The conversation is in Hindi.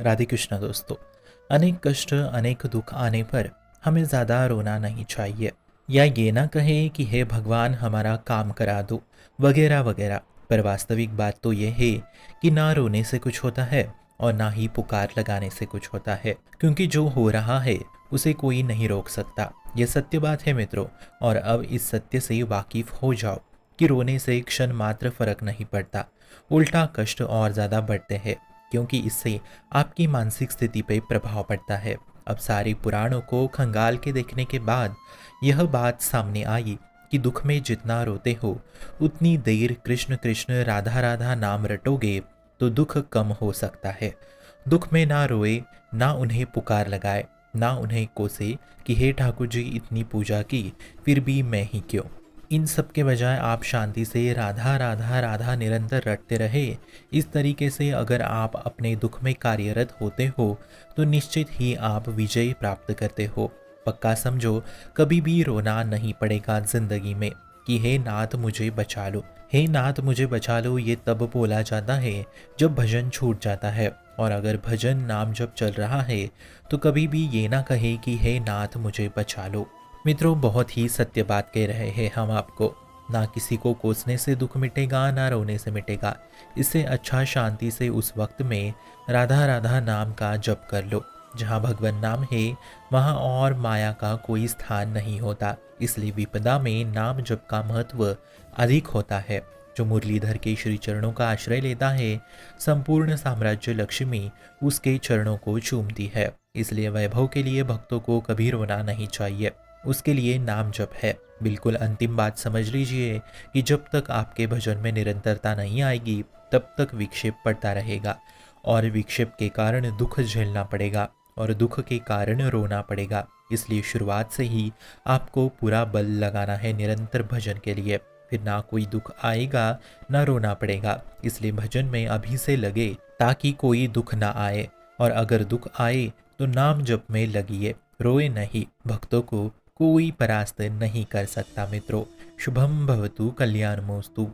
राधे कृष्णा दोस्तों। अनेक कष्ट अनेक दुख आने पर हमें ज़्यादा रोना नहीं चाहिए या ये ना कहे कि हे भगवान हमारा काम करा दो वगैरह वगैरह। पर वास्तविक बात तो ये है कि ना रोने से कुछ होता है और ना ही पुकार लगाने से कुछ होता है, क्योंकि जो हो रहा है उसे कोई नहीं रोक सकता। ये सत्य बात है मित्रों। और अब इस सत्य से वाकिफ हो जाओ कि रोने से क्षण मात्र फर्क नहीं पड़ता, उल्टा कष्ट और ज़्यादा बढ़ते हैं, क्योंकि इससे आपकी मानसिक स्थिति पर प्रभाव पड़ता है। अब सारे पुराणों को खंगाल के देखने के बाद यह बात सामने आई कि दुख में जितना रोते हो उतनी देर कृष्ण कृष्ण राधा राधा नाम रटोगे तो दुख कम हो सकता है। दुख में ना रोए, ना उन्हें पुकार लगाए, ना उन्हें कोसे कि हे ठाकुर जी इतनी पूजा की फिर भी मैं ही क्यों। इन सब के बजाय आप शांति से राधा राधा राधा निरंतर रटते रहे। इस तरीके से अगर आप अपने दुख में कार्यरत होते हो तो निश्चित ही आप विजय प्राप्त करते हो। पक्का समझो, कभी भी रोना नहीं पड़ेगा जिंदगी में कि हे नाथ मुझे बचा लो, हे नाथ मुझे बचा लो। ये तब बोला जाता है जब भजन छूट जाता है। और अगर भजन नाम जब चल रहा है तो कभी भी ये ना कहे कि हे नाथ मुझे बचा लो। मित्रों, बहुत ही सत्य बात कह रहे हैं हम आपको। ना किसी को कोसने से दुख मिटेगा, ना रोने से मिटेगा। इससे अच्छा शांति से उस वक्त में राधा राधा नाम का जप कर लो। जहाँ भगवान नाम है वहाँ और माया का कोई स्थान नहीं होता। इसलिए विपदा में नाम जप का महत्व अधिक होता है। जो मुरलीधर के श्री चरणों का आश्रय लेता है, संपूर्ण साम्राज्य लक्ष्मी उसके चरणों को चूमती है। इसलिए वैभव के लिए भक्तों को कभी रोना नहीं चाहिए, उसके लिए नाम जप है। बिल्कुल अंतिम बात समझ लीजिए कि जब तक आपके भजन में निरंतरता नहीं आएगी तब तक विक्षेप पड़ता रहेगा, और विक्षेप के कारण दुख झेलना पड़ेगा और दुख के कारण रोना पड़ेगा। इसलिए शुरुआत से ही आपको पूरा बल लगाना है निरंतर भजन के लिए, फिर ना कोई दुख आएगा ना रोना पड़ेगा। इसलिए भजन में अभी से लगे ताकि कोई दुख ना आए, और अगर दुख आए तो नाम जप में लगिए, रोए नहीं। भक्तों को कोई परास्त नहीं कर सकता मित्रों। शुभम भवतु कल्याणमोस्तु।